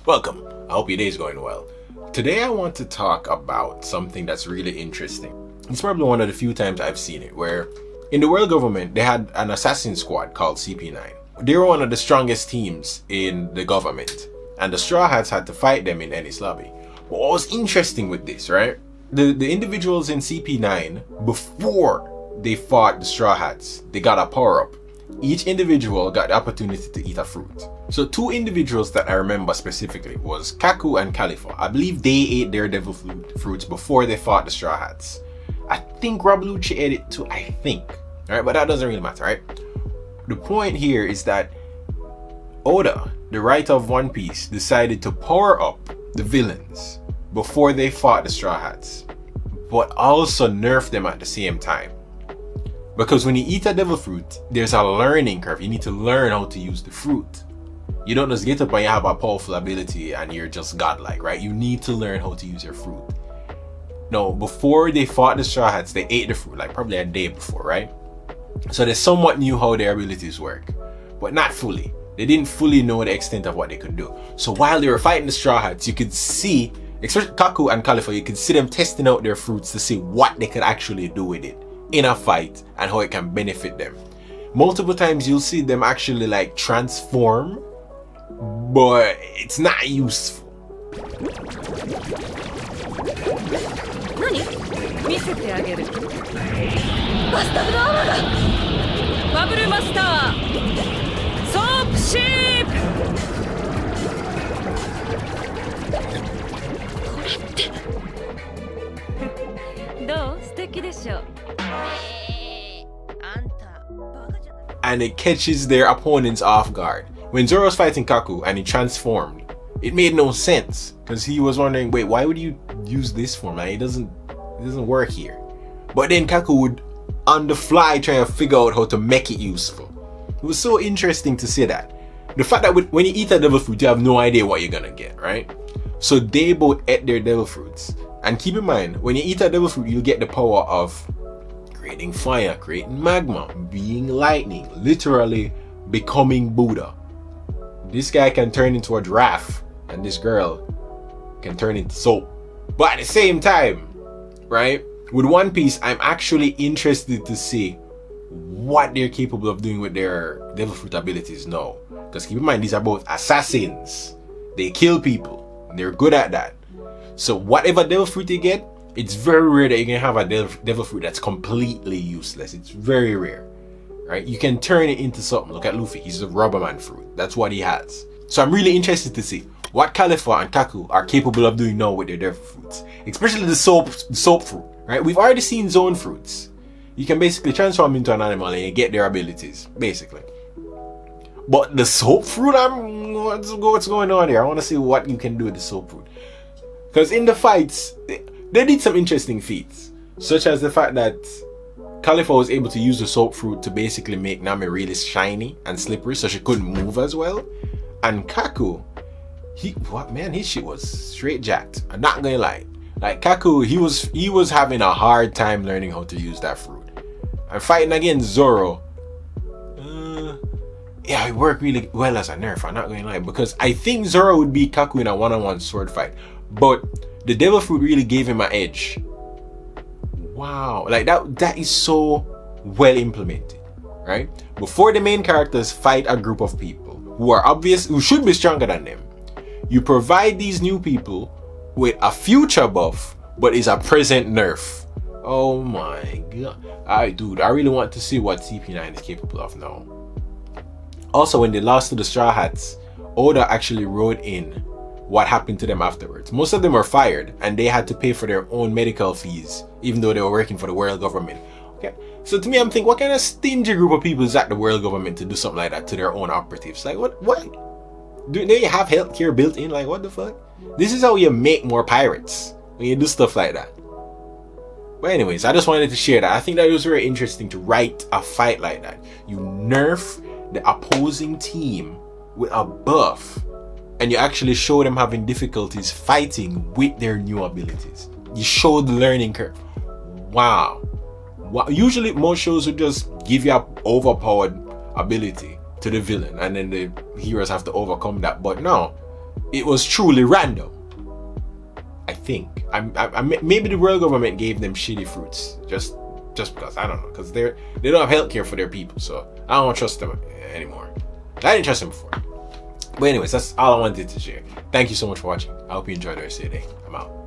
Welcome. I hope your day is going well. Today I want to talk about something that's really interesting. It's probably one of the few times I've seen it where in the world government they had an assassin squad called CP9. They were one of the strongest teams in the government and the Straw Hats had to fight them in Ennis Lobby. But what was interesting with this, right? The individuals in CP9, before they fought the Straw Hats, they got a power up. Each individual got the opportunity to eat a fruit. So two individuals that I remember specifically was Kaku and Khalifa. I believe they ate their devil fruits before they fought the Straw Hats. I think Rob Lucci ate it too, I think. Alright, but that doesn't really matter, right? The point here is that Oda, the writer of One Piece, decided to power up the villains before they fought the Straw Hats, but also nerf them at the same time. Because when you eat a devil fruit, there's a learning curve. You need to learn how to use the fruit. You don't just get up and you have a powerful ability and you're just godlike, right? You need to learn how to use your fruit. No, before they fought the Straw Hats, they ate the fruit, like probably a day before, right? So they somewhat knew how their abilities work, but not fully. They didn't fully know the extent of what they could do. So while they were fighting the Straw Hats, you could see, especially Kaku and Khalifa, you could see them testing out their fruits to see what they could actually do with it in a fight and how it can benefit them. Multiple times you'll see them actually like transform, but it's not useful. 何見せてあげるバスタブの泡がバブルマスターソープシープこれってどう素敵でしょあんたバカじゃない And it catches their opponents off guard. When Zoro was fighting Kaku and he transformed, it made no sense because he was wondering, wait, why would you use this form? Like, it doesn't work here. But then Kaku would on the fly try to figure out how to make it useful. It was so interesting to see that. The fact that when you eat a devil fruit, you have no idea what you're gonna get, right? So they both ate their devil fruits. And keep in mind, when you eat a devil fruit, you get the power of creating fire, creating magma, being lightning, literally becoming Buddha. This guy can turn into a giraffe, and this girl can turn into soap. But at the same time, right, with One Piece, I'm actually interested to see what they're capable of doing with their devil fruit abilities now. Because keep in mind, these are both assassins. They kill people. They're good at that. So whatever devil fruit you get, it's very rare that you can have a devil fruit that's completely useless. It's very rare. Right? You can turn it into something. Look at Luffy. He's a rubberman fruit. That's what he has. So I'm really interested to see what Khalifa and Kaku are capable of doing now with their devil fruits. Especially the soap fruit. Right? We've already seen zone fruits. You can basically transform into an animal and you get their abilities. Basically. But the soap fruit, what's going on here? I want to see what you can do with the soap fruit. Because in the fights, they did some interesting feats. Such as the fact that Khalifa was able to use the soap fruit to basically make Nami really shiny and slippery so she couldn't move as well. And Kaku, his shit was straight jacked. I'm not gonna lie. Like Kaku, he was having a hard time learning how to use that fruit. And fighting against Zoro, yeah, it worked really well as a nerf, I'm not gonna lie. Because I think Zoro would beat Kaku in a one-on-one sword fight. But the devil fruit really gave him an edge. Wow, like that is so well implemented, right? Before the main characters fight a group of people who should be stronger than them, you provide these new people with a future buff, but is a present nerf. Oh my god. Dude, I really want to see what CP9 is capable of now. Also, when they lost to the Straw Hats, Oda actually wrote in what happened to them afterwards. Most of them were fired and they had to pay for their own medical fees, even though they were working for the world government. Okay, so to me, I'm thinking, what kind of stingy group of people is at the world government to do something like that to their own operatives? Like, what? Do they have healthcare built in? Like, what the fuck? This is how you make more pirates, when you do stuff like that. But anyways, I just wanted to share that. I think that it was very interesting to write a fight like that. You nerf the opposing team with a buff, and you actually show them having difficulties fighting with their new abilities. You show the learning curve. Wow. Usually most shows would just give you an overpowered ability to the villain and then the heroes have to overcome that. But no, it was truly random. I think. Maybe the world government gave them shitty fruits just because, I don't know, because they don't have healthcare for their people, so I don't trust them anymore. I didn't trust them before. But anyways, that's all I wanted to share. Thank you so much for watching. I hope you enjoyed the rest of your day. I'm out.